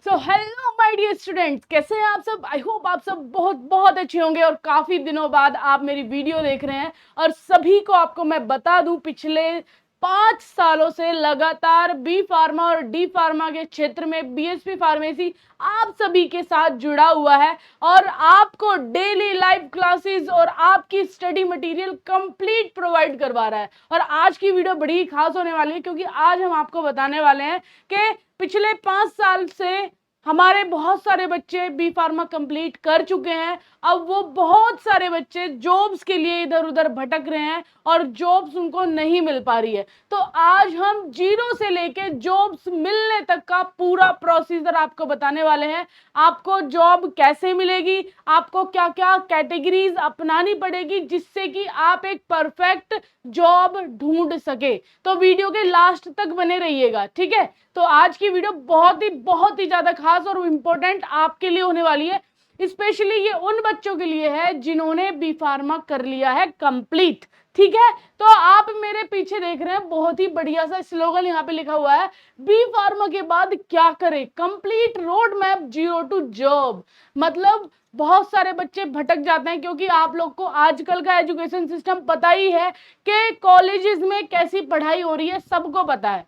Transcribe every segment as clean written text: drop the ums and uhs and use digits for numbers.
So hello my dear students, कैसे हैं आप सब। आई होप आप सब बहुत बहुत अच्छे होंगे और काफ़ी दिनों बाद आप मेरी वीडियो देख रहे हैं। और सभी को आपको मैं बता दूं, पिछले 5 सालों से लगातार बी फार्मा और डी फार्मा के क्षेत्र में बीएसपी फार्मेसी आप सभी के साथ जुड़ा हुआ है और आपको डेली लाइव क्लासेस और आपकी स्टडी मटेरियल कंप्लीट प्रोवाइड करवा रहा है। और आज की वीडियो बड़ी खास होने वाली है क्योंकि आज हम आपको बताने वाले हैं कि पिछले 5 साल से हमारे बहुत सारे बच्चे बी फार्मा कंप्लीट कर चुके हैं। अब वो बहुत सारे बच्चे जॉब्स के लिए इधर उधर भटक रहे हैं और जॉब्स उनको नहीं मिल पा रही है। तो आज हम जीरो से लेके जॉब्स मिलने तक का पूरा प्रोसीजर आपको बताने वाले हैं। आपको जॉब कैसे मिलेगी, आपको क्या क्या कैटेगरीज अपनानी पड़ेगी जिससे कि आप एक परफेक्ट जॉब ढूंढ सके। तो वीडियो के लास्ट तक बने रहिएगा, ठीक है। तो आज की वीडियो बहुत ही ज्यादा खास और इम्पोर्टेंट आपके लिए होने वाली है। स्पेशली ये उन बच्चों के लिए है जिन्होंने बी फार्मा कर लिया है कंप्लीट, ठीक है। तो आप मेरे पीछे देख रहे हैं, बहुत ही बढ़िया सा स्लोगन यहाँ पे लिखा हुआ है, बी फार्मा के बाद क्या करें, complete road map zero to job. मतलब बहुत सारे बच्चे भटक जाते हैं क्योंकि आप लोग को आजकल का एजुकेशन सिस्टम पता ही है कि कॉलेजेस में कैसी पढ़ाई हो रही है, सबको पता है।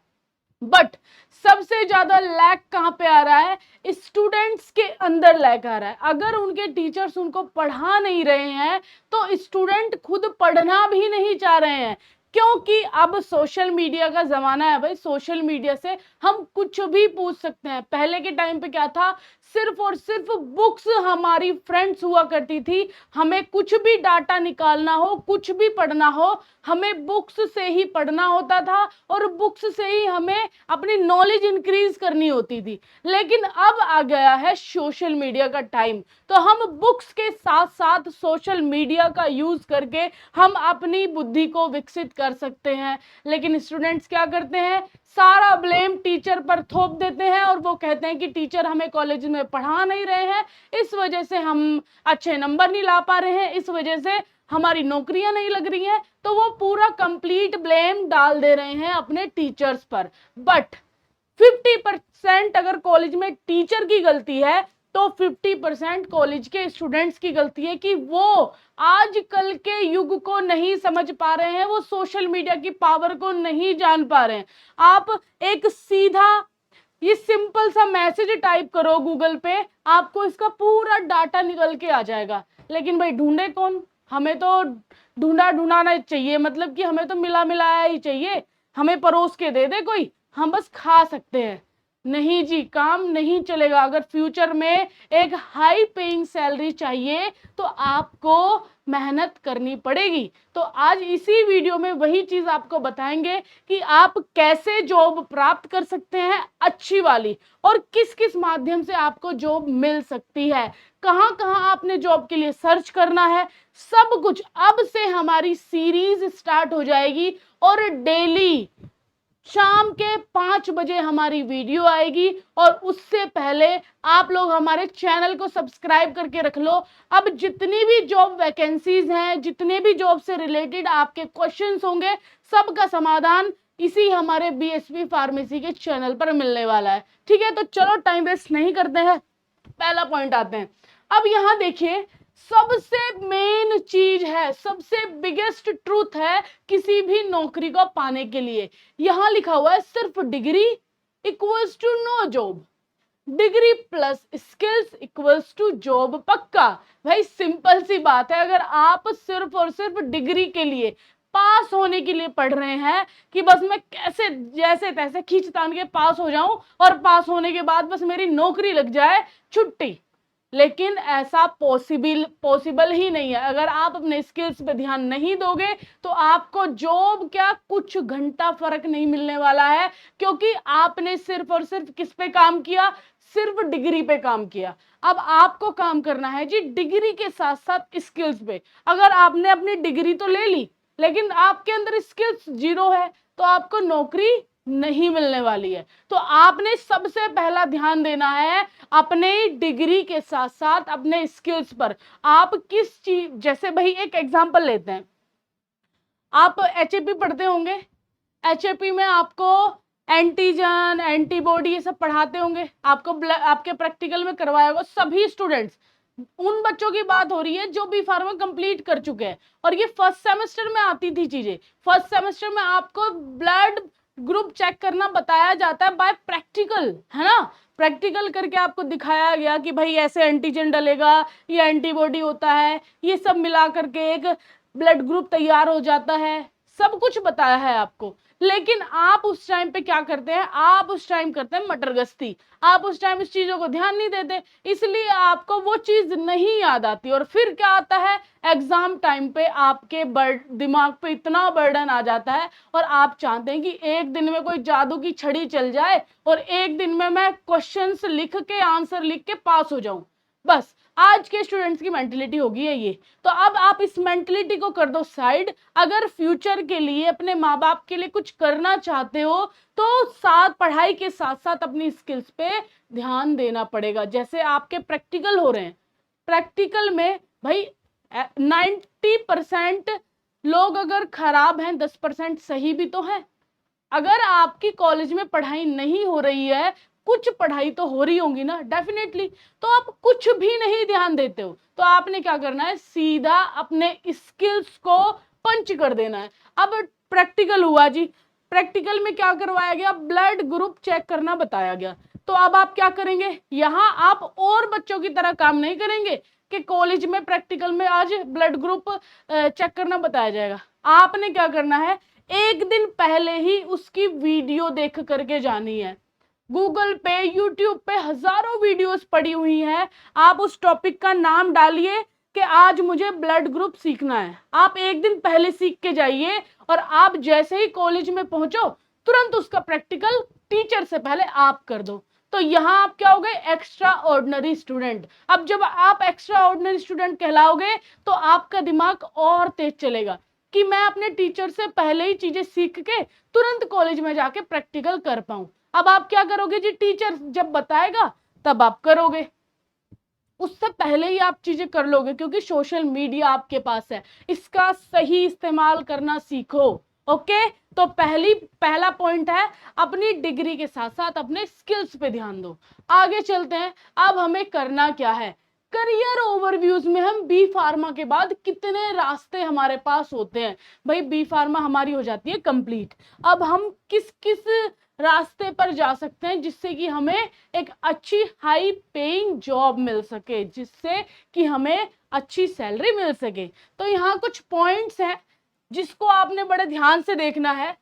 बट सबसे ज्यादा लैक कहां पे आ रहा है, स्टूडेंट्स के अंदर लैक आ रहा है। अगर उनके टीचर्स उनको पढ़ा नहीं रहे हैं तो स्टूडेंट खुद पढ़ना भी नहीं चाह रहे हैं, क्योंकि अब सोशल मीडिया का जमाना है भाई। सोशल मीडिया से हम कुछ भी पूछ सकते हैं। पहले के टाइम पे क्या था, सिर्फ और सिर्फ बुक्स हमारी फ्रेंड्स हुआ करती थी। हमें कुछ भी डाटा निकालना हो, कुछ भी पढ़ना हो, हमें बुक्स से ही पढ़ना होता था और बुक्स से ही हमें अपनी नॉलेज इंक्रीज करनी होती थी। लेकिन अब आ गया है सोशल मीडिया का टाइम, तो हम बुक्स के साथ साथ सोशल मीडिया का यूज करके हम अपनी बुद्धि को विकसित कर सकते हैं। लेकिन स्टूडेंट्स क्या करते हैं, सारा ब्लेम टीचर पर थोप देते हैं और वो कहते हैं कि टीचर हमें कॉलेज में पढ़ा नहीं रहे हैं, इस वजह से हम अच्छे नंबर नहीं ला पा रहे हैं, इस वजह से हमारी नौकरियां नहीं लग रही हैं। तो वो पूरा कंप्लीट ब्लेम डाल दे रहे हैं अपने टीचर्स पर। बट 50% अगर कॉलेज में टीचर की गलती है तो 50% कॉलेज के स्टूडेंट्स की गलती है कि वो आजकल के युग को नहीं समझ पा रहे हैं, वो सोशल मीडिया की पावर को नहीं जान पा रहे हैं। आप एक सीधा ये सिंपल सा मैसेज टाइप करो गूगल पे, आपको इसका पूरा डाटा निकल के आ जाएगा। लेकिन भाई ढूंढे कौन, हमें तो ढूंढाना चाहिए, मतलब कि हमें तो मिला मिलाया ही चाहिए, हमें परोस के दे दे कोई, हम बस खा सकते हैं। नहीं जी, काम नहीं चलेगा। अगर फ्यूचर में एक हाई पेइंग सैलरी चाहिए तो आपको मेहनत करनी पड़ेगी। तो आज इसी वीडियो में वही चीज आपको बताएंगे कि आप कैसे जॉब प्राप्त कर सकते हैं अच्छी वाली, और किस किस माध्यम से आपको जॉब मिल सकती है, कहां कहां आपने जॉब के लिए सर्च करना है, सब कुछ अब से हमारी सीरीज स्टार्ट हो जाएगी। और डेली शाम के 5 बजे हमारी वीडियो आएगी और उससे पहले आप लोग हमारे चैनल को सब्सक्राइब करके रख लो। अब जितनी भी जॉब वैकेंसीज हैं, जितने भी जॉब से रिलेटेड आपके क्वेश्चंस होंगे, सबका समाधान इसी हमारे बीएसपी फार्मेसी के चैनल पर मिलने वाला है, ठीक है। तो चलो टाइम वेस्ट नहीं करते हैं, पहला पॉइंट आते हैं। अब यहां देखिए, सबसे मेन चीज है, सबसे बिगेस्ट ट्रूथ है किसी भी नौकरी को पाने के लिए, यहां लिखा हुआ है सिर्फ degree equals to no job, degree plus skills equals to job पक्का। भाई सिंपल सी बात है, अगर आप सिर्फ और सिर्फ डिग्री के लिए, पास होने के लिए पढ़ रहे हैं कि बस मैं कैसे जैसे तैसे खींच तान के पास हो जाऊं और पास होने के बाद बस मेरी नौकरी लग जाए, छुट्टी, लेकिन ऐसा पॉसिबल ही नहीं है। अगर आप अपने स्किल्स पे ध्यान नहीं दोगे तो आपको जॉब क्या कुछ घंटा फर्क नहीं मिलने वाला है, क्योंकि आपने सिर्फ और सिर्फ किस पे काम किया, सिर्फ डिग्री पे काम किया। अब आपको काम करना है जी डिग्री के साथ साथ स्किल्स पे। अगर आपने अपनी डिग्री तो ले ली लेकिन आपके अंदर स्किल्स जीरो है तो आपको नौकरी नहीं मिलने वाली है। तो आपने सबसे पहला ध्यान देना है अपने डिग्री के साथ साथ अपने स्किल्स पर। आप किस चीज, जैसे भाई एक एग्जांपल लेते हैं, आप एचएपी पढ़ते होंगे, एचएपी में आपको एंटीजन, एंटीबॉडी, ये सब पढ़ाते होंगे आपको, आपके प्रैक्टिकल में करवाया होगा सभी स्टूडेंट्स। उन बच्चों की बात हो रही है जो बी फार्मा कंप्लीट कर चुके हैं, और ये फर्स्ट सेमेस्टर में आती थी चीजें। फर्स्ट सेमेस्टर में आपको ब्लड ग्रुप चेक करना बताया जाता है बाय प्रैक्टिकल, है ना। प्रैक्टिकल करके आपको दिखाया गया कि भाई ऐसे एंटीजन डलेगा, ये एंटीबॉडी होता है, ये सब मिला करके एक ब्लड ग्रुप तैयार हो जाता है, सब कुछ बताया है आपको। लेकिन आप उस टाइम पे क्या करते हैं, आप उस टाइम करते हैं मटरगश्ती, आप उस टाइम इस चीजों को ध्यान नहीं देते, इसलिए आपको वो चीज नहीं याद आती। और फिर क्या आता है, एग्जाम टाइम पे आपके दिमाग पे इतना बर्डन आ जाता है, और आप चाहते हैं कि एक दिन में कोई जादू की छड़ी चल जाए और एक दिन में मैं क्वेश्चंस लिख के, आंसर लिख के पास हो जाऊं। बस आज के स्टूडेंट्स की मेंटलिटी होगी है ये। तो अब आप इस मेंटलिटी को कर दो साइड। अगर फ्यूचर के लिए, अपने माँ बाप के लिए कुछ करना चाहते हो, तो साथ पढ़ाई के साथ साथ अपनी स्किल्स पे ध्यान देना पड़ेगा। जैसे आपके प्रैक्टिकल हो रहे हैं, प्रैक्टिकल में भाई 90% लोग अगर खराब हैं, 10% सही भी तो है। अगर आपकी कॉलेज में पढ़ाई नहीं हो रही है, कुछ पढ़ाई तो हो रही होगी ना, डेफिनेटली, तो आप कुछ भी नहीं ध्यान देते हो, तो आपने क्या करना है, सीधा अपने स्किल्स को पंच कर देना है। अब प्रैक्टिकल हुआ जी, प्रैक्टिकल में क्या करवाया गया, ब्लड ग्रुप चेक करना बताया गया। तो अब आप क्या करेंगे, यहां आप और बच्चों की तरह काम नहीं करेंगे कि कॉलेज में प्रैक्टिकल में आज ब्लड ग्रुप चेक करना बताया जाएगा। आपने क्या करना है, एक दिन पहले ही उसकी वीडियो देख करके जानी है। गूगल पे, यूट्यूब पे हजारों वीडियोस पड़ी हुई हैं, आप उस टॉपिक का नाम डालिए कि आज मुझे ब्लड ग्रुप सीखना है, आप एक दिन पहले सीख के जाइए, और आप जैसे ही कॉलेज में पहुंचो तुरंत उसका प्रैक्टिकल टीचर से पहले आप कर दो। तो यहां आप क्या हो गए, एक्स्ट्रा ऑर्डिनरी स्टूडेंट। अब जब आप एक्स्ट्रा ऑर्डिनरी स्टूडेंट कहलाओगे तो आपका दिमाग और तेज चलेगा कि मैं अपने टीचर से पहले ही चीजें सीख के तुरंत कॉलेज में जाके प्रैक्टिकल कर पाऊं। अब आप क्या करोगे जी, टीचर जब बताएगा तब आप करोगे, उससे पहले ही आप चीजें कर लोगे, क्योंकि सोशल मीडिया आपके पास है, इसका सही इस्तेमाल करना सीखो। ओके, तो पहला पॉइंट है, अपनी डिग्री के साथ साथ अपने स्किल्स पे ध्यान दो। आगे चलते हैं, अब हमें करना क्या है। करियर ओवरव्यूज में हम बी फार्मा के बाद कितने रास्ते हमारे पास होते हैं। भाई बी फार्मा हमारी हो जाती है कंप्लीट, अब हम किस किस रास्ते पर जा सकते हैं जिससे कि हमें एक अच्छी हाई पेइंग जॉब मिल सके, जिससे कि हमें अच्छी सैलरी मिल सके। तो यहाँ कुछ पॉइंट्स हैं जिसको आपने बड़े ध्यान से देखना है।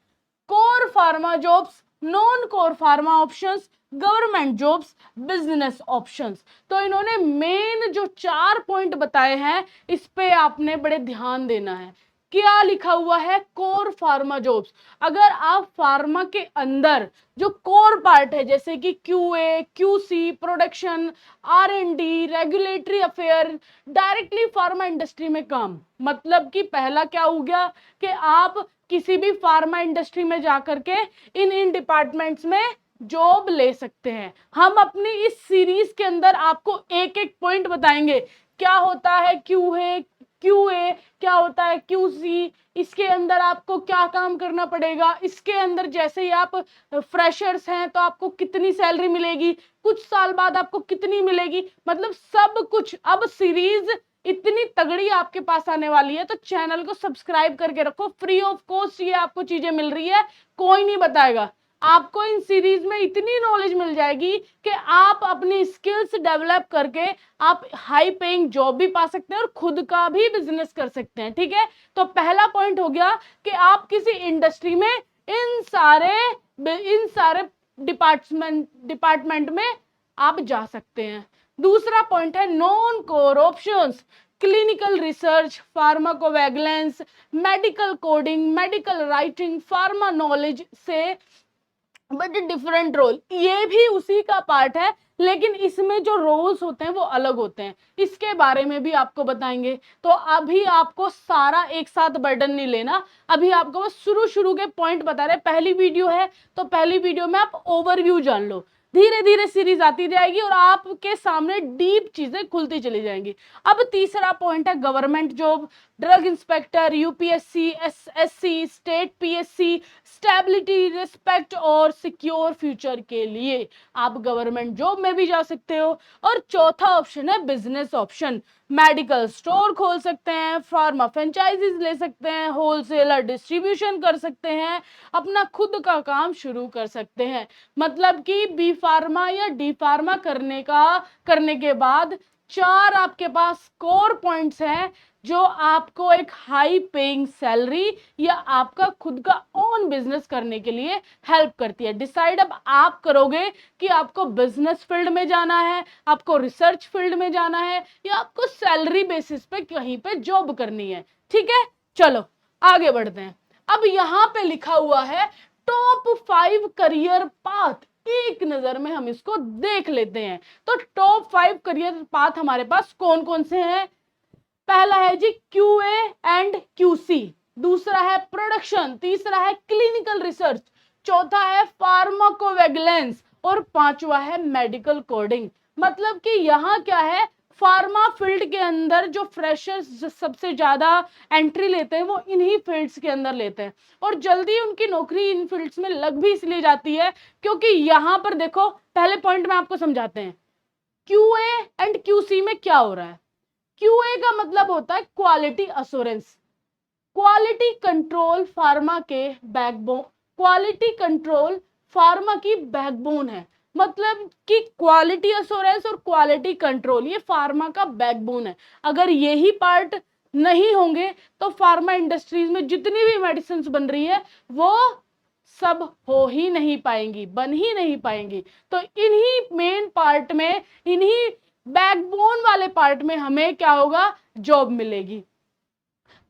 Core pharma jobs, non core pharma options, government jobs, business options. तो इन्होंने मेन जो 4 पॉइंट बताए हैं, इस पे आपने बड़े ध्यान देना है। क्या लिखा हुआ है, कोर फार्मा जॉब्स। अगर आप फार्मा के अंदर जो कोर पार्ट है, जैसे कि QA, QC, production, R and D, regulatory affair, directly pharma industry में काम, मतलब कि पहला क्या हो गया कि आप किसी भी फार्मा इंडस्ट्री में जाकर के इन डिपार्टमेंट्स में जॉब ले सकते हैं। हम अपनी इस सीरीज के अंदर आपको एक एक पॉइंट बताएंगे, क्या होता है क्यूए, क्या होता है क्यूसी, इसके अंदर आपको क्या काम करना पड़ेगा, इसके अंदर जैसे ही आप फ्रेशर्स हैं तो आपको कितनी सैलरी मिलेगी, कुछ साल बाद आपको कितनी मिलेगी, मतलब सब कुछ। अब सीरीज इतनी तगड़ी आपके पास आने वाली है, तो चैनल को सब्सक्राइब करके रखो, फ्री ऑफ कॉस्ट ये आपको चीजें मिल रही है, कोई नहीं बताएगा। आपको इन सीरीज में इतनी नॉलेज मिल जाएगी कि आप अपनी स्किल्स डेवलप करके आप हाई पेइंग जॉब भी पा सकते हैं और खुद का भी बिजनेस कर सकते हैं। ठीक है, तो पहला पॉइंट हो गया कि आप किसी इंडस्ट्री में इन सारे डिपार्टमेंट में आप जा सकते हैं। दूसरा पॉइंट है non core options, clinical research, pharmacovigilance, medical coding, medical writing, pharma knowledge से बट डिफरेंट रोल, ये भी उसी का पार्ट है, लेकिन इसमें जो रोल्स होते हैं वो अलग होते हैं, इसके बारे में भी आपको बताएंगे। तो अभी आपको सारा एक साथ बर्डन नहीं लेना, अभी आपको बस शुरू के पॉइंट बता रहे। पहली वीडियो है तो पहली वीडियो में आप ओवरव्यू जान लो, धीरे धीरे सीरीज आती जाएगी और आपके सामने डीप चीजें खुलती चली जाएंगी। अब तीसरा पॉइंट है government job, drug inspector, UPSC, SSC, state PSC, stability, respect और सिक्योर फ्यूचर के लिए आप गवर्नमेंट जॉब में भी जा सकते हो। और चौथा ऑप्शन है बिजनेस ऑप्शन, मेडिकल स्टोर खोल सकते हैं, फार्मा फ्रेंचाइजीज ले सकते हैं, होलसेलर डिस्ट्रीब्यूशन कर सकते हैं, अपना खुद का काम शुरू कर सकते हैं। मतलब कि बी फार्मा या डी फार्मा करने के बाद 4 आपके पास कोर पॉइंट्स हैं जो आपको एक हाई पेइंग सैलरी या आपका खुद का ओन बिजनेस करने के लिए हेल्प करती है। डिसाइड अब आप करोगे कि आपको बिजनेस फील्ड में जाना है, आपको रिसर्च फील्ड में जाना है, या आपको सैलरी बेसिस पे कहीं पे जॉब करनी है। ठीक है, चलो आगे बढ़ते हैं। अब यहां पे लिखा हुआ है टॉप 5 करियर पाथ, एक नजर में हम इसको देख लेते हैं। तो टॉप 5 करियर पाथ हमारे पास कौन कौन से हैं? पहला है जी क्यूए एंड क्यूसी, दूसरा है प्रोडक्शन, तीसरा है क्लिनिकल रिसर्च, चौथा है फार्माकोविजिलेंस और पांचवा है मेडिकल कोडिंग। मतलब कि यहां क्या है, फार्मा फील्ड के अंदर जो फ्रेशर्स सबसे ज्यादा एंट्री लेते हैं वो इन्हीं फील्ड्स के अंदर लेते हैं और जल्दी उनकी नौकरी इन फील्ड्स में लग भी इसलिए जाती है क्योंकि यहां पर देखो, पहले पॉइंट में आपको समझाते हैं क्यूए एंड क्यूसी में क्या हो रहा है। क्यूए का मतलब होता है quality assurance, quality control pharma के बैकबोन, क्वालिटी कंट्रोल फार्मा की बैकबोन है। मतलब कि क्वालिटी अश्योरेंस और क्वालिटी कंट्रोल ये फार्मा का बैकबोन है। अगर यही पार्ट नहीं होंगे तो फार्मा इंडस्ट्रीज में जितनी भी मेडिसिन बन रही है वो सब हो ही नहीं पाएंगी, बन ही नहीं पाएंगी। तो इन्हीं मेन पार्ट में, इन्हीं बैकबोन वाले पार्ट में हमें क्या होगा, जॉब मिलेगी।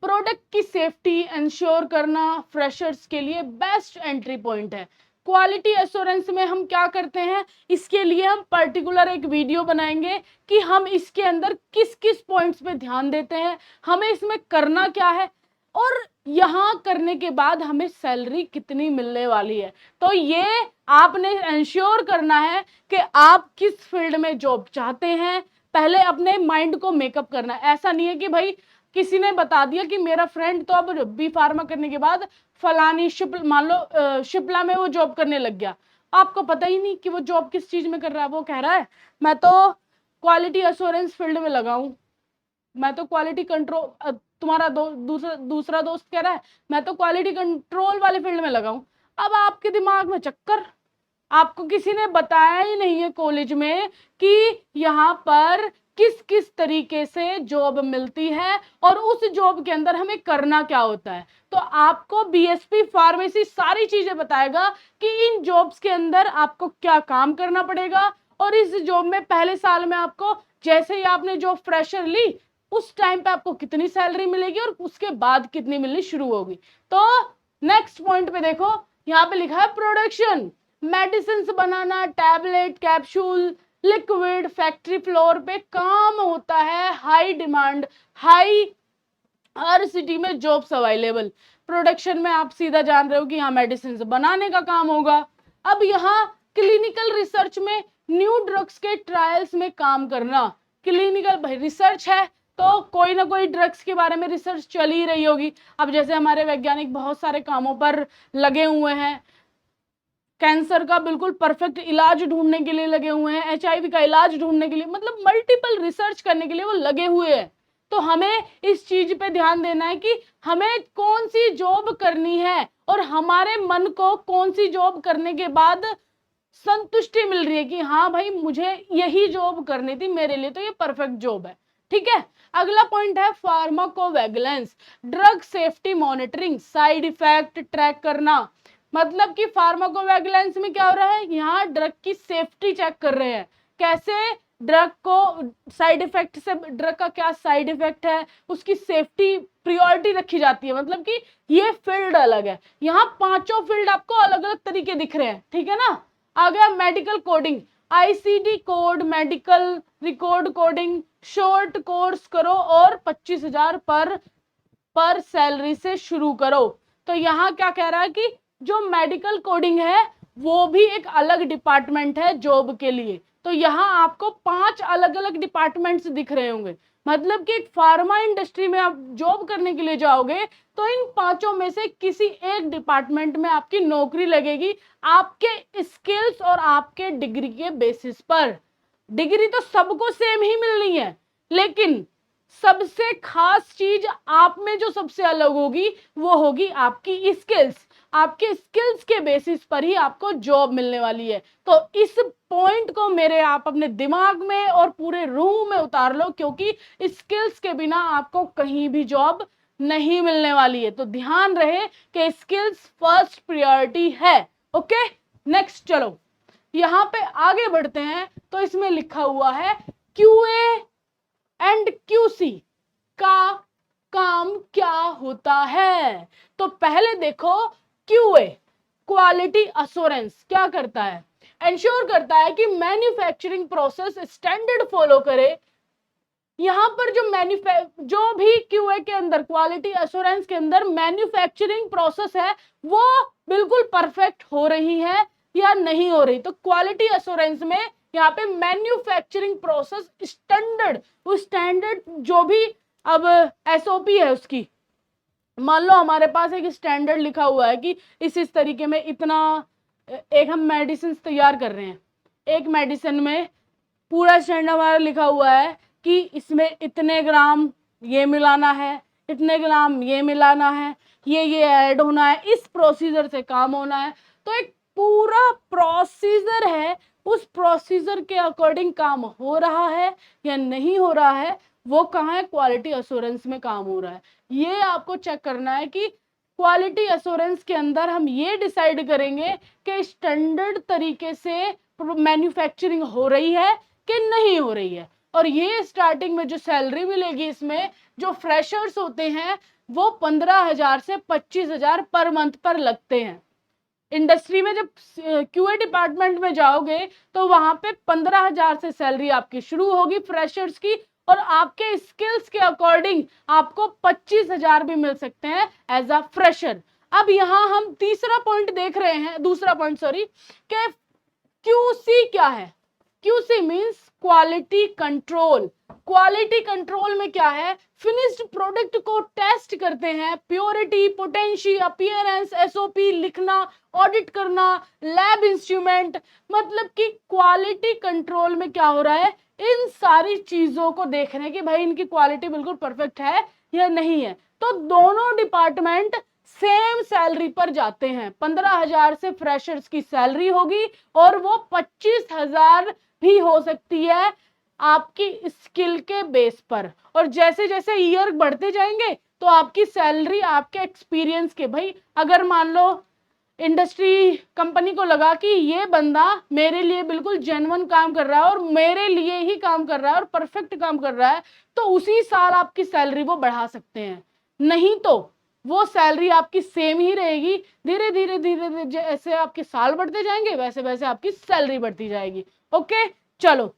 प्रोडक्ट की सेफ्टी इंश्योर करना फ्रेशर्स के लिए बेस्ट एंट्री पॉइंट है। क्वालिटी एश्योरेंस में हम क्या करते हैं, इसके लिए हम पर्टिकुलर एक वीडियो बनाएंगे कि हम इसके अंदर किस किस पॉइंट्स पे ध्यान देते हैं, हमें इसमें करना क्या है और यहां करने के बाद हमें सैलरी कितनी मिलने वाली है। तो ये आपने इंश्योर करना है कि आप किस फील्ड में जॉब चाहते हैं, पहले अपने माइंड को मेकअप करना है। ऐसा नहीं है कि भाई किसी ने बता दिया कि मेरा फ्रेंड तो अब बी फार्मा करने के बाद फलानी मान लो शिप्ला में वो जॉब करने लग गया, आपको पता ही नहीं कि वो जॉब किस चीज में कर रहा है। वो कह रहा है मैं तो क्वालिटी एश्योरेंस फील्ड में लगा हूं, मैं तो क्वालिटी कंट्रोल, तुम्हारा दूसरा दोस्त कह रहा है मैं तो क्वालिटी कंट्रोल वाले फील्ड में लगा हूं। अब आपके दिमाग में चक्कर, आपको किसी ने बताया ही नहीं है कॉलेज में कि यहाँ पर किस किस तरीके से जॉब मिलती है और उस जॉब के अंदर हमें करना क्या होता है। तो आपको बीएसपी फार्मेसी सारी चीजें बताएगा कि इन जॉब्स के अंदर आपको क्या काम करना पड़ेगा और इस जॉब में पहले साल में आपको जैसे ही आपने जॉब फ्रेशर ली उस टाइम पे आपको कितनी सैलरी मिलेगी और उसके बाद कितनी मिलनी शुरू होगी। तो नेक्स्ट पॉइंट पे देखो, यहाँ पे लिखा है प्रोडक्शन, मेडिसिन बनाना, tablet, capsule, liquid, factory floor पे काम होता है, हाई डिमांड, हाई, हर सिटी में जॉब्स अवेलेबल। प्रोडक्शन में आप सीधा जान रहे हो कि यहाँ मेडिसिन बनाने का काम होगा। अब यहाँ क्लिनिकल रिसर्च में न्यू ड्रग्स के ट्रायल्स में काम करना, क्लिनिकल रिसर्च है तो कोई ना कोई ड्रग्स के बारे में रिसर्च चल ही रही होगी। अब जैसे हमारे वैज्ञानिक बहुत सारे कामों पर लगे हुए हैं, कैंसर का बिल्कुल परफेक्ट इलाज ढूंढने के लिए लगे हुए हैं, एचआईवी का इलाज ढूंढने के लिए, मतलब मल्टीपल रिसर्च करने के लिए वो लगे हुए हैं। तो हमें इस चीज पे ध्यान देना है कि हमें कौन सी जॉब करनी है और हमारे मन को कौन सी जॉब करने के बाद संतुष्टि मिल रही है कि हाँ भाई मुझे यही जॉब करनी थी, मेरे लिए तो ये परफेक्ट जॉब है। ठीक है, अगला पॉइंट है pharmacovigilance, drug safety monitoring, side effect track करना। मतलब कि फार्माकोविजिलेंस में क्या हो रहा है, यहाँ ड्रग की सेफ्टी चेक कर रहे हैं, कैसे ड्रग को साइड इफेक्ट से, ड्रग का क्या साइड इफेक्ट है, उसकी सेफ्टी प्रायोरिटी रखी जाती है। मतलब कि ये फील्ड अलग है, यहाँ पांचों फील्ड आपको अलग अलग तरीके दिख रहे हैं। ठीक है ना, आ गया medical coding, ICD code, medical record coding, short course करो और 25,000 पर सैलरी से शुरू करो। तो यहाँ क्या कह रहा है कि जो मेडिकल कोडिंग है वो भी एक अलग डिपार्टमेंट है जॉब के लिए। तो यहाँ आपको 5 अलग अलग डिपार्टमेंट्स दिख रहे होंगे, मतलब कि एक फार्मा इंडस्ट्री में आप जॉब करने के लिए जाओगे तो इन 5 में से किसी एक डिपार्टमेंट में आपकी नौकरी लगेगी, आपके स्किल्स और आपके डिग्री के बेसिस पर। डिग्री तो सबको सेम ही मिलनी है, लेकिन सबसे खास चीज आप में जो सबसे अलग होगी वो होगी आपकी स्किल्स। आपके स्किल्स के बेसिस पर ही आपको जॉब मिलने वाली है। तो इस पॉइंट को मेरे आप अपने दिमाग में और पूरे रूह में उतार लो, क्योंकि स्किल्स के बिना आपको कहीं भी जॉब नहीं मिलने वाली है। तो ध्यान रहे कि स्किल्स फर्स्ट प्रायोरिटी है। ओके, नेक्स्ट चलो यहां पे आगे बढ़ते हैं। तो इसमें लिखा हुआ है क्यूए एंड क्यूसी का काम क्या होता है। तो पहले देखो, क्यूए क्वालिटी अश्योरेंस क्या करता है, इंश्योर करता है कि मैन्युफैक्चरिंग प्रोसेस स्टैंडर्ड फॉलो करे। यहां पर जो भी क्यूए के अंदर, क्वालिटी एश्योरेंस के अंदर मैन्युफैक्चरिंग प्रोसेस है वो बिल्कुल परफेक्ट हो रही है या नहीं हो रही। तो क्वालिटी एश्योरेंस में यहाँ पे मैन्युफैक्चरिंग प्रोसेस स्टैंडर्ड, उस स्टैंडर्ड जो भी अब एसओपी है उसकी, मान लो हमारे पास एक स्टैंडर्ड लिखा हुआ है कि इस तरीके में इतना, एक हम मेडिसिन तैयार कर रहे हैं, एक मेडिसिन में पूरा स्टैंडर्ड हमारा लिखा हुआ है कि इसमें इतने ग्राम ये मिलाना है, इतने ग्राम ये मिलाना है, ये ऐड होना है, इस प्रोसीजर से काम होना है। तो एक पूरा प्रोसीजर है, उस प्रोसीजर के अकॉर्डिंग काम हो रहा है या नहीं हो रहा है, वो कहाँ है, क्वालिटी एश्योरेंस में काम हो रहा है। ये आपको चेक करना है कि क्वालिटी एश्योरेंस के अंदर हम ये डिसाइड करेंगे कि स्टैंडर्ड तरीके से मैन्युफैक्चरिंग हो रही है कि नहीं हो रही है। और ये स्टार्टिंग में जो सैलरी मिलेगी, इसमें जो फ्रेशर्स होते हैं वो 15,000 से 25,000 पर मंथ पर लगते हैं। इंडस्ट्री में जब क्यूए डिपार्टमेंट में जाओगे तो वहां पे 15,000 से सैलरी आपकी शुरू होगी फ्रेशर्स की, और आपके स्किल्स के अकॉर्डिंग आपको 25,000 भी मिल सकते हैं एज अ फ्रेशर। अब यहां हम तीसरा पॉइंट देख रहे हैं, दूसरा पॉइंट सॉरी, कि क्यूसी क्या है। QC means quality control. Quality control में क्या है, फिनिश्ड प्रोडक्ट को टेस्ट करते हैं, प्योरिटी, पोटेंशी, अपीयरेंस, एसओपी लिखना, ऑडिट करना, लैब इंस्ट्रूमेंट। मतलब कि क्वालिटी कंट्रोल में क्या हो रहा है, इन सारी चीजों को देख रहे हैं कि भाई इनकी क्वालिटी बिल्कुल परफेक्ट है या नहीं है। तो दोनों डिपार्टमेंट सेम सैलरी पर जाते हैं। 15,000 से फ्रेशर्स की सैलरी होगी और वो 25,000 भी हो सकती है आपकी स्किल के बेस पर। और जैसे जैसे ईयर बढ़ते जाएंगे तो आपकी सैलरी आपके एक्सपीरियंस के, भाई अगर मान लो इंडस्ट्री कंपनी को लगा कि ये बंदा मेरे लिए बिल्कुल जेन्युइन काम कर रहा है और मेरे लिए ही काम कर रहा है और परफेक्ट काम कर रहा है, तो उसी साल आपकी सैलरी वो बढ़ा सकते हैं। नहीं तो वो सैलरी आपकी सेम ही रहेगी। धीरे धीरे धीरे धीरे जैसे आपके साल बढ़ते जाएंगे वैसे वैसे आपकी सैलरी बढ़ती जाएगी। ओके चलो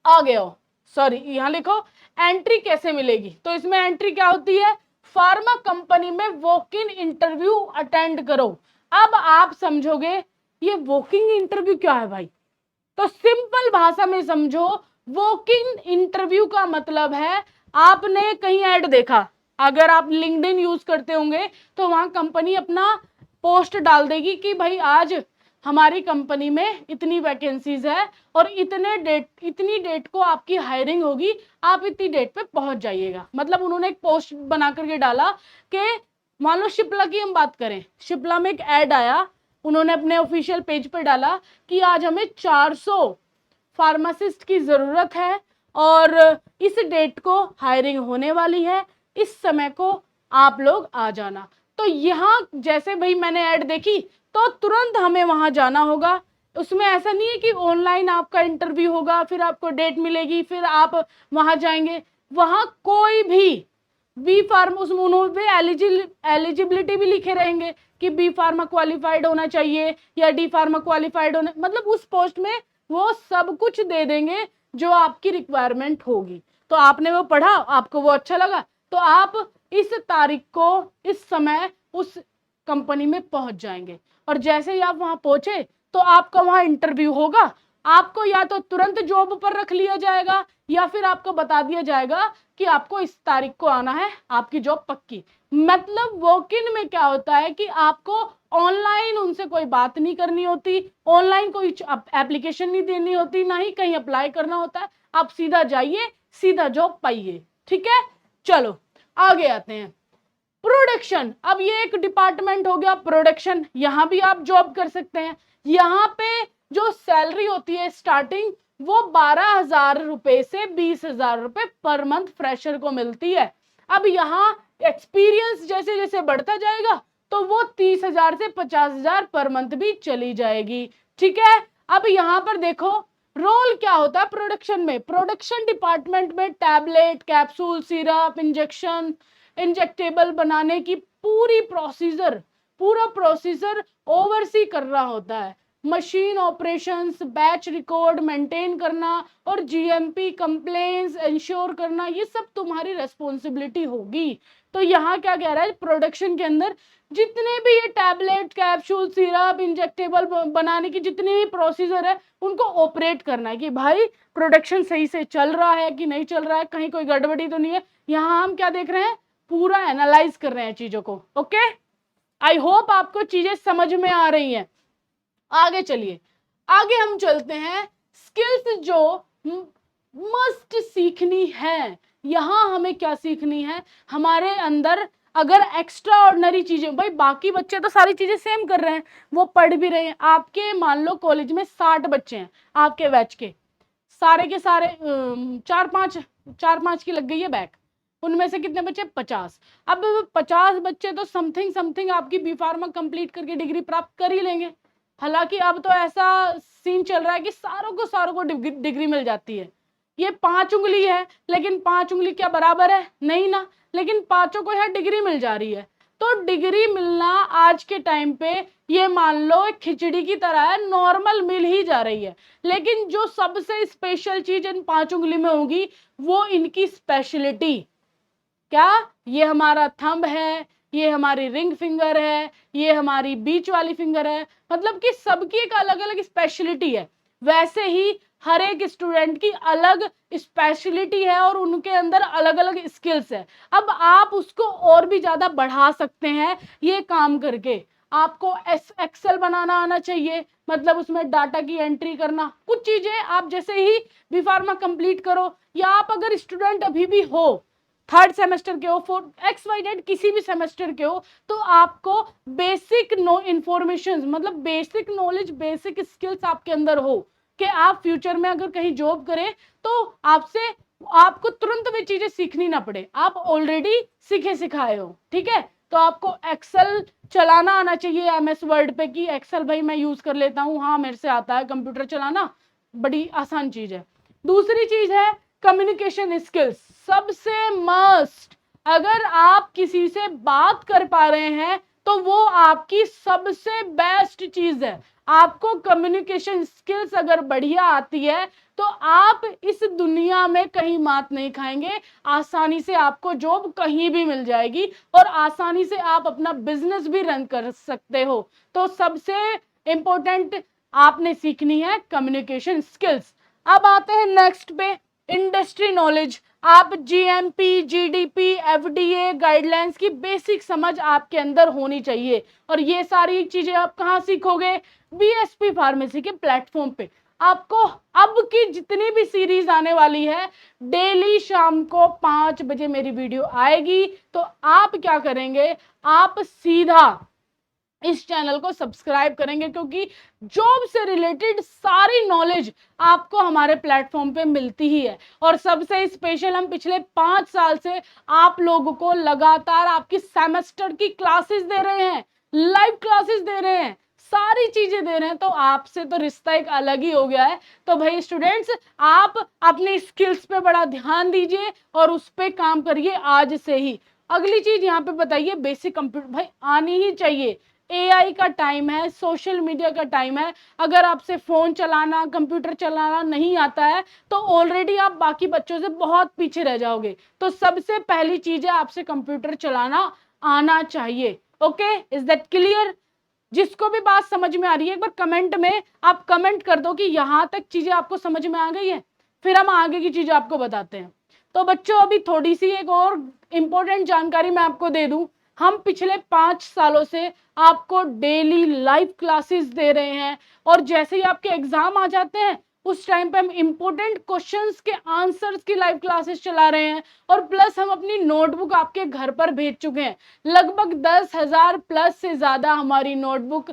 आगे आओ, सॉरी यहां लिखो एंट्री कैसे मिलेगी। तो इसमें एंट्री क्या होती है, फार्मा कंपनी में वॉक इन इंटरव्यू अटेंड करो। अब आप समझोगे ये वॉकिंग इंटरव्यू क्या है भाई, तो सिंपल भाषा में समझो, वॉक इन इंटरव्यू का मतलब है आपने कहीं ऐड देखा, अगर आप लिंक्डइन यूज करते होंगे तो वहां कंपनी अपना पोस्ट डाल देगी कि भाई आज हमारी कंपनी में इतनी वैकेंसीज है और इतनी डेट को आपकी हायरिंग होगी, आप इतनी डेट पे पहुंच जाइएगा। मतलब उन्होंने एक पोस्ट बना करके डाला कि मान लो शिप्ला की हम बात करें, शिप्ला में एक ऐड आया, उन्होंने अपने ऑफिशियल पेज पर डाला कि आज हमें 400 फार्मासिस्ट की जरूरत है और इस डेट को हायरिंग होने वाली है, इस समय को आप लोग आ जाना। तो यहाँ जैसे भाई मैंने ऐड देखी तो तुरंत हमें वहां जाना होगा। उसमें ऐसा नहीं है कि ऑनलाइन आपका इंटरव्यू होगा फिर आपको डेट मिलेगी फिर आप वहां जाएंगे, वहां कोई भी बी फार्मा, उसमें उन्होंने एलिजिबिलिटी भी लिखे रहेंगे कि बी फार्मा क्वालिफाइड होना चाहिए या डी फार्मा क्वालिफाइड होना, मतलब उस पोस्ट में वो सब कुछ दे देंगे जो आपकी रिक्वायरमेंट होगी। तो आपने वो पढ़ा, आपको वो अच्छा लगा, तो आप इस तारीख को इस समय उस कंपनी में पहुंच जाएंगे। और जैसे ही आप वहां पहुंचे तो आपका वहां इंटरव्यू होगा, आपको या तो तुरंत जॉब पर रख लिया जाएगा या फिर आपको बता दिया जाएगा कि आपको इस तारीख को आना है, आपकी जॉब पक्की। मतलब वॉक इन में क्या होता है कि आपको ऑनलाइन उनसे कोई बात नहीं करनी होती, ऑनलाइन कोई एप्लीकेशन नहीं देनी होती, ना ही कहीं अप्लाई करना होता है, आप सीधा जाइए, सीधा जॉब पाइए। ठीक है, चलो आगे आते हैं। प्रोडक्शन, अब ये एक डिपार्टमेंट हो गया प्रोडक्शन, यहां भी आप जॉब कर सकते हैं। यहां पे जो सैलरी होती है स्टार्टिंग, वो 12,000 रुपए से 20,000 रुपए पर मंथ फ्रेशर को मिलती है। अब यहाँ एक्सपीरियंस जैसे जैसे बढ़ता जाएगा तो वो 30,000 से 50,000 पर मंथ भी चली जाएगी। ठीक है, अब यहाँ पर देखो रोल क्या होता है प्रोडक्शन में। प्रोडक्शन डिपार्टमेंट में tablet, capsule, syrup, injection, injectable बनाने की पूरा प्रोसीजर ओवरसी कर रहा होता है। Machine operations, batch record maintain करना और जीएमपी कंप्लेंट्स इंश्योर करना, ये सब तुम्हारी रेस्पॉन्सिबिलिटी होगी। तो यहाँ क्या कह रहा है, प्रोडक्शन के अंदर जितने भी ये टैबलेट, कैप्सूल, सिरप, इंजेक्टेबल बनाने की जितनी भी प्रोसीजर है, उनको ऑपरेट करना है कि भाई प्रोडक्शन सही से चल रहा है कि नहीं चल रहा है, कहीं कोई गड़बड़ी तो नहीं है। यहाँ हम क्या देख रहे हैं, पूरा एनालाइज कर रहे हैं चीजों को। ओके, आई होप आपको चीजें समझ में आ रही हैं। आगे चलिए, आगे हम चलते हैं। स्किल्स जो मस्ट सीखनी है, यहां हमें क्या सीखनी है, हमारे अंदर अगर एक्स्ट्रा ऑर्डिनरी चीजें, भाई बाकी बच्चे तो सारी चीजें सेम कर रहे हैं, वो पढ़ भी रहे हैं। आपके मान लो कॉलेज में 60 बच्चे हैं आपके बैच के, सारे के सारे 4-5 की लग गई है बैक, उनमें से कितने बच्चे, 50। अब 50 बच्चे तो समथिंग आपकी बी फार्मा कंप्लीट करके डिग्री प्राप्त कर ही लेंगे। हालांकि अब तो ऐसा सीन चल रहा है कि सारों को डिग्री मिल जाती है। ये 5 उंगली है, लेकिन 5 उंगली क्या बराबर है, नहीं ना, लेकिन पांचों को यह डिग्री मिल जा रही है। तो डिग्री मिलना आज के टाइम पे ये मान लो एक खिचड़ी की तरह है, नॉर्मल मिल ही जा रही है। लेकिन जो सबसे स्पेशल चीज इन 5 उंगली में होगी, वो इनकी स्पेशलिटी। क्या, ये हमारा थंब है, ये हमारी रिंग फिंगर है, ये हमारी बीच वाली फिंगर है, मतलब कि सबकी एक अलग अलग स्पेशलिटी है। वैसे ही हर एक स्टूडेंट की अलग स्पेशलिटी है और उनके अंदर अलग अलग स्किल्स है। अब आप उसको और भी ज्यादा बढ़ा सकते हैं ये काम करके। आपको एक्सेल बनाना आना चाहिए, मतलब उसमें डाटा की एंट्री करना, कुछ चीजें आप जैसे ही बी फार्मा कंप्लीट करो, या आप अगर स्टूडेंट अभी भी हो, 3rd सेमेस्टर के हो, 4XYZ किसी भी सेमेस्टर के हो, तो आपको बेसिक इंफॉर्मेशन, मतलब बेसिक नॉलेज, बेसिक स्किल्स आपके अंदर हो कि आप फ्यूचर में अगर कहीं जॉब करें तो आपको तुरंत वे चीजें सीखनी ना पड़े, आप ऑलरेडी सीखे सिखाए हो। ठीक है, तो आपको एक्सेल चलाना आना चाहिए MS वर्ड पे, कि एक्सेल भाई मैं यूज कर लेता हूँ, हाँ मेरे से आता है कंप्यूटर चलाना, बड़ी आसान चीज है। दूसरी चीज है कम्युनिकेशन स्किल्स, सबसे मस्ट। अगर आप किसी से बात कर पा रहे हैं तो वो आपकी सबसे बेस्ट चीज है। आपको कम्युनिकेशन स्किल्स अगर बढ़िया आती है तो आप इस दुनिया में कहीं मात नहीं खाएंगे, आसानी से आपको जॉब कहीं भी मिल जाएगी और आसानी से आप अपना बिजनेस भी रन कर सकते हो। तो सबसे इंपॉर्टेंट आपने सीखनी है कम्युनिकेशन स्किल्स। अब आते हैं नेक्स्ट पे, इंडस्ट्री नॉलेज। आप GMP, GDP, FDA गाइडलाइंस की बेसिक समझ आपके अंदर होनी चाहिए। और ये सारी चीजें आप कहाँ सीखोगे, BSP फार्मेसी के प्लेटफॉर्म पे। आपको अब की जितनी भी सीरीज आने वाली है, डेली शाम को 5 बजे मेरी वीडियो आएगी, तो आप क्या करेंगे, आप सीधा इस चैनल को सब्सक्राइब करेंगे, क्योंकि जॉब से रिलेटेड सारी नॉलेज आपको हमारे प्लेटफॉर्म पे मिलती ही है। और सबसे स्पेशल, हम पिछले 5 साल से आप लोगों को लगातार आपकी सेमेस्टर की क्लासेस दे रहे हैं, लाइव क्लासेस दे रहे हैं, सारी चीजें दे रहे हैं। तो आपसे तो रिश्ता एक अलग ही हो गया है। तो भाई स्टूडेंट्स, आप अपनी स्किल्स पे बड़ा ध्यान दीजिए और उस पे काम करिए आज से ही। अगली चीज यहाँ पे बताइए, बेसिक कंप्यूटर भाई आनी ही चाहिए। AI का टाइम है, सोशल मीडिया का टाइम है। अगर आपसे फोन चलाना, कंप्यूटर चलाना नहीं आता है तो ऑलरेडी आप बाकी बच्चों से बहुत पीछे रह जाओगे। तो सबसे पहली चीज है, आपसे कंप्यूटर चलाना आना चाहिए। Okay, is that clear? जिसको भी बात समझ में आ रही है एक बार कमेंट में आप कमेंट कर दो कि यहाँ तक चीजें आपको समझ में आ गई है, फिर हम आगे की चीजें आपको बताते हैं। तो बच्चों अभी थोड़ी सी एक और इंपॉर्टेंट जानकारी मैं आपको दे दूं, हम पिछले 5 सालों से आपको डेली लाइव क्लासेस दे रहे हैं, और जैसे ही आपके एग्जाम आ जाते हैं उस टाइम पे हम इंपॉर्टेंट क्वेश्चंस के आंसर्स की लाइव क्लासेस चला रहे हैं, और प्लस हम अपनी नोटबुक आपके घर पर भेज चुके हैं। लगभग 10,000 प्लस से ज्यादा हमारी नोटबुक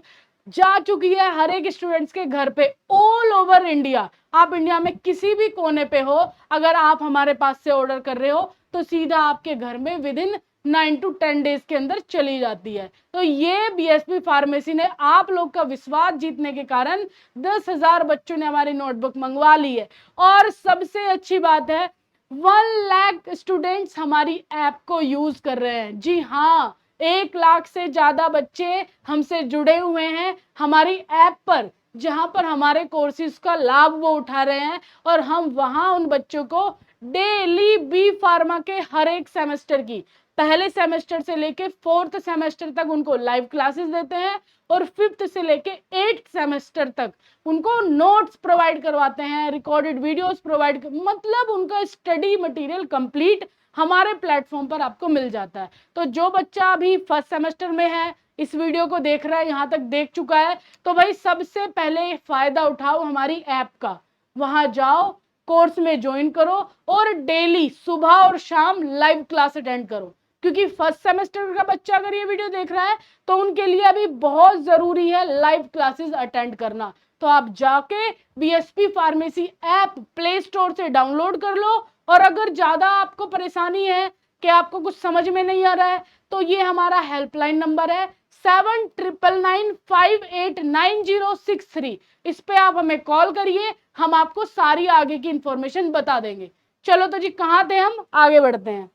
जा चुकी है हर एक स्टूडेंट्स के घर पे, ऑल ओवर इंडिया। आप इंडिया में किसी भी कोने पे हो, अगर आप हमारे पास से ऑर्डर कर रहे हो तो सीधा आपके घर में विद इन 9 to 10 डेज के अंदर चली जाती है। तो ये बीएसपी फार्मेसी ने आप लोग का विश्वास जीतने के कारण 10,000 बच्चों ने हमारी नोटबुक मंगवा ली है। और सबसे अच्छी बात है 1 लाख स्टूडेंट्स हमारी ऐप को यूज कर रहे हैं। जी हाँ, 1 लाख से ज्यादा बच्चे हमसे जुड़े हुए हैं हमारी ऐप पर, जहां पर हमारे कोर्सेज का लाभ वो उठा रहे हैं, और हम वहां उन बच्चों को डेली बी फार्मा के हर एक सेमेस्टर की, पहले सेमेस्टर से लेके 4th सेमेस्टर तक उनको लाइव क्लासेस देते हैं, और 5th से लेके 8th सेमेस्टर तक उनको नोट्स प्रोवाइड करवाते हैं, रिकॉर्डेड वीडियोस प्रोवाइड, मतलब उनका स्टडी मटेरियल कंप्लीट हमारे प्लेटफॉर्म पर आपको मिल जाता है। तो जो बच्चा अभी 1st सेमेस्टर में है, इस वीडियो को देख रहा है, यहाँ तक देख चुका है, तो भाई सबसे पहले फायदा उठाओ हमारी ऐप का, वहां जाओ, कोर्स में ज्वाइन करो, और डेली सुबह और शाम लाइव क्लास अटेंड करो। क्योंकि 1st सेमेस्टर का बच्चा अगर ये वीडियो देख रहा है तो उनके लिए अभी बहुत जरूरी है लाइव क्लासेस अटेंड करना। तो आप जाके BSP pharmacy app play store से डाउनलोड कर लो, और अगर ज्यादा आपको परेशानी है कि आपको कुछ समझ में नहीं आ रहा है, तो ये हमारा हेल्पलाइन नंबर है 7999589063। इस पे आप हमें कॉल करिए, हम आपको सारी आगे की इंफॉर्मेशन बता देंगे। चलो तो जी, कहाँ थे हम, आगे बढ़ते हैं।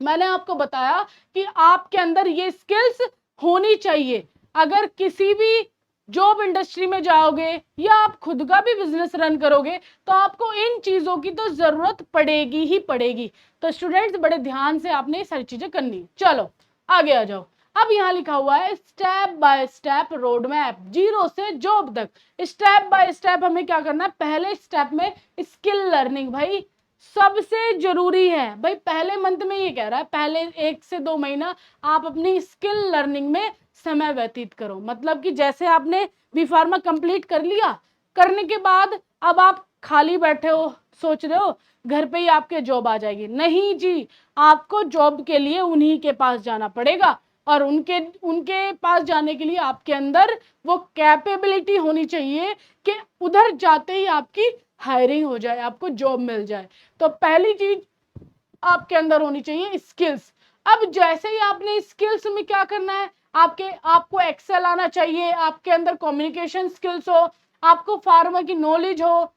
मैंने आपको बताया कि आपके अंदर ये स्किल्स होनी चाहिए। अगर किसी भी जॉब इंडस्ट्री में जाओगे या आप खुद का भी बिजनेस रन करोगे तो आपको इन चीजों की तो जरूरत पड़ेगी ही पड़ेगी। तो स्टूडेंट्स बड़े ध्यान से आपने ये सारी चीजें करनी। चलो आगे आ जाओ। अब यहाँ लिखा हुआ है step by step road map, 0 से जॉब तक। स्टेप बाय स्टेप हमें क्या करना है, पहले स्टेप में स्किल लर्निंग भाई सबसे जरूरी है। भाई पहले मंथ में ये कह रहा है पहले 1 से 2 महीना आप अपनी स्किल लर्निंग में समय व्यतीत करो। मतलब कि जैसे आपने बी फार्मा कंप्लीट कर लिया, करने के बाद अब आप खाली बैठे हो, सोच रहे हो घर पे ही आपके जॉब आ जाएगी। नहीं जी, आपको जॉब के लिए उन्हीं के पास जाना पड़ेगा, और उनके पास जाने के लिए आपके अंदर वो कैपेबिलिटी होनी चाहिए कि उधर जाते ही आपकी हायरिंग हो जाए, आपको जॉब मिल जाए। तो पहली चीज आपके अंदर होनी चाहिए स्किल्स। अब जैसे ही आपने स्किल्स में क्या करना है, आपको एक्सेल आना चाहिए, आपके अंदर कम्युनिकेशन स्किल्स हो, आपको फार्मा की नॉलेज हो।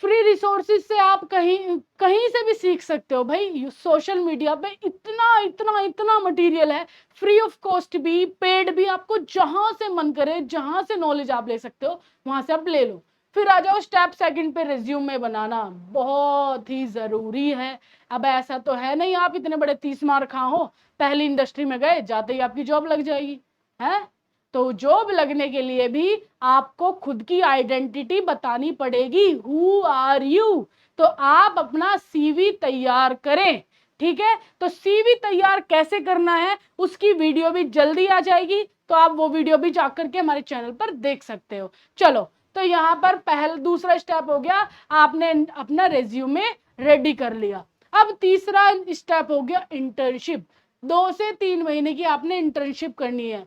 फ्री रिसोर्सेज से आप कहीं से भी सीख सकते हो भाई। सोशल मीडिया पे इतना इतना इतना मटेरियल है, फ्री ऑफ कॉस्ट भी, पेड भी, आपको जहां से मन करे, जहां से नॉलेज आप ले सकते हो वहां से आप ले लो। फिर आ जाओ स्टेप सेकंड पे, रिज्यूमे बनाना बहुत ही जरूरी है। अब ऐसा तो है नहीं आप इतने बड़े 30 मार खा हो, पहली इंडस्ट्री में गए जाते ही आपकी जॉब लग जाएगी है। तो जॉब लगने के लिए भी आपको खुद की आइडेंटिटी बतानी पड़ेगी, हु आर यू। तो आप अपना सीवी तैयार करें, ठीक है। तो सीवी तैयार कैसे करना है उसकी वीडियो भी जल्दी आ जाएगी, तो आप वो वीडियो भी जाकर के हमारे चैनल पर देख सकते हो। चलो, तो यहाँ पर दूसरा स्टेप हो गया, आपने अपना रेज्यूमे रेडी कर लिया। अब तीसरा स्टेप हो गया इंटर्नशिप। 2 से 3 महीने की आपने इंटर्नशिप करनी है।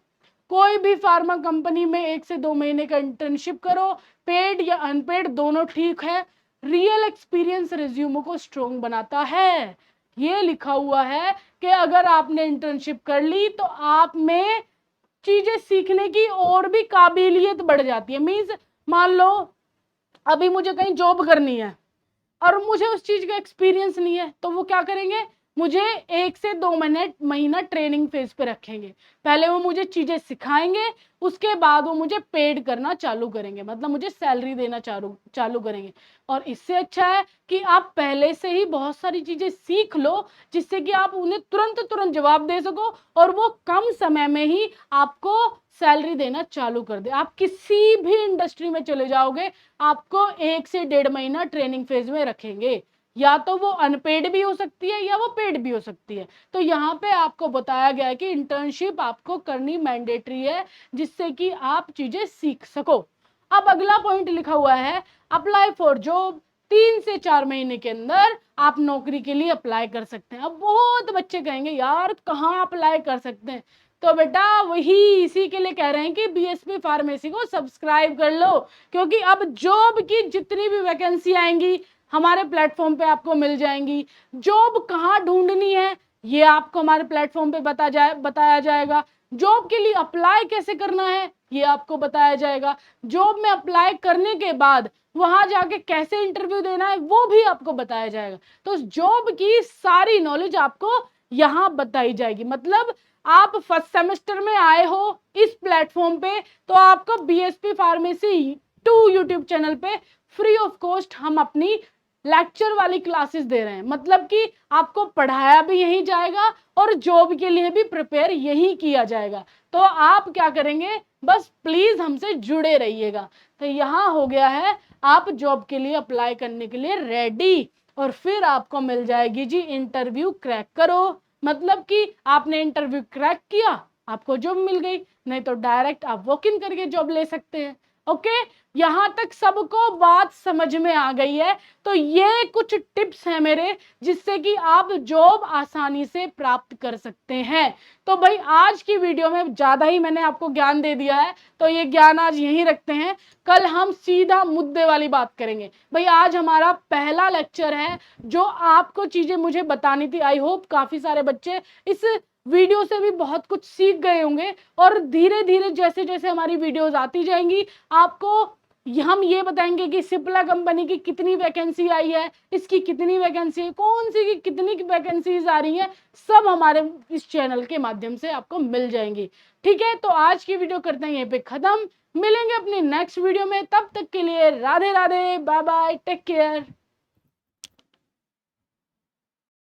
कोई भी फार्मा कंपनी में 1 से 2 महीने का इंटर्नशिप करो, पेड या अनपेड दोनों ठीक है। रियल एक्सपीरियंस रिज्यूम को स्ट्रॉन्ग बनाता है। ये लिखा हुआ है कि अगर आपने इंटर्नशिप कर ली तो आप में चीजें सीखने की और भी काबिलियत बढ़ जाती है। मींस मान लो अभी मुझे कहीं जॉब करनी है और मुझे उस चीज का एक्सपीरियंस नहीं है, तो वो क्या करेंगे, मुझे 1 से 2 महीना ट्रेनिंग फेज पे रखेंगे। पहले वो मुझे चीजें सिखाएंगे, उसके बाद वो मुझे पेड करना चालू करेंगे, मतलब मुझे सैलरी देना चालू करेंगे। और इससे अच्छा है कि आप पहले से ही बहुत सारी चीजें सीख लो, जिससे कि आप उन्हें तुरंत तुरंत जवाब दे सको और वो कम समय में ही आपको सैलरी देना चालू कर दे। आप किसी भी इंडस्ट्री में चले जाओगे, आपको 1 से 1.5 महीना ट्रेनिंग फेज में रखेंगे। या तो वो अनपेड भी हो सकती है या वो पेड भी हो सकती है। तो यहाँ पे आपको बताया गया है कि इंटर्नशिप आपको करनी मैंडेटरी है, जिससे कि आप चीजें सीख सको। अब अगला पॉइंट लिखा हुआ है अप्लाई फॉर जॉब। 3 से 4 महीने के अंदर आप नौकरी के लिए अप्लाई कर सकते हैं। अब बहुत बच्चे कहेंगे यार कहाँ अप्लाई कर सकते हैं, तो बेटा वही इसी के लिए कह रहे हैं कि बीएसपी फार्मेसी को सब्सक्राइब कर लो, क्योंकि अब जॉब की जितनी भी वैकेंसी आएंगी हमारे प्लेटफॉर्म पे आपको मिल जाएंगी। जॉब कहाँ ढूंढनी है ये आपको हमारे प्लेटफॉर्म पे बताया जाएगा। जॉब के लिए अप्लाई कैसे करना है ये आपको बताया जाएगा। जॉब में अप्लाई करने के बाद वहां जाके कैसे इंटरव्यू देना है वो भी आपको बताया जाएगा। तो जॉब की सारी नॉलेज आपको यहाँ बताई जाएगी। मतलब आप फर्स्ट सेमेस्टर में आए हो इस प्लेटफॉर्म पे, तो आपको बीएसपी फार्मेसी 2 यूट्यूब चैनल पे फ्री ऑफ कॉस्ट हम अपनी लेक्चर वाली क्लासेस दे रहे हैं। मतलब कि आपको पढ़ाया भी यही जाएगा और जॉब के लिए भी प्रिपेयर यही किया जाएगा। तो आप क्या करेंगे, बस प्लीज हमसे जुड़े रहिएगा। तो यहाँ हो गया है आप जॉब के लिए अप्लाई करने के लिए रेडी, और फिर आपको मिल जाएगी जी इंटरव्यू क्रैक करो। मतलब कि आपने इंटरव्यू क्रैक किया, आपको जॉब मिल गई, नहीं तो डायरेक्ट आप वॉक इन करके जॉब ले सकते हैं। ओके, यहां तक सबको बात समझ में आ गई है। तो ये कुछ टिप्स हैं मेरे, जिससे कि आप जॉब आसानी से प्राप्त कर सकते हैं। तो भाई आज की वीडियो में ज्यादा ही मैंने आपको ज्ञान दे दिया है, तो ये ज्ञान आज यहीं रखते हैं। कल हम सीधा मुद्दे वाली बात करेंगे। भाई आज हमारा पहला लेक्चर है, जो आपको चीजें मुझे बतानी थी। आई होप काफी सारे बच्चे इस वीडियो से भी बहुत कुछ सीख गए होंगे, और धीरे धीरे जैसे जैसे हमारी वीडियोस आती जाएंगी आपको हम ये बताएंगे कि सिप्ला कंपनी की कितनी वैकेंसी आई है, इसकी कितनी वैकेंसी है, कौन सी की कितनी वैकेंसीज आ रही हैं, सब हमारे इस चैनल के माध्यम से आपको मिल जाएंगी। ठीक है, तो आज की वीडियो करते हैं यहीं पे खत्म। मिलेंगे अपनी नेक्स्ट वीडियो में, तब तक के लिए Radhe Radhe, bye bye, take care.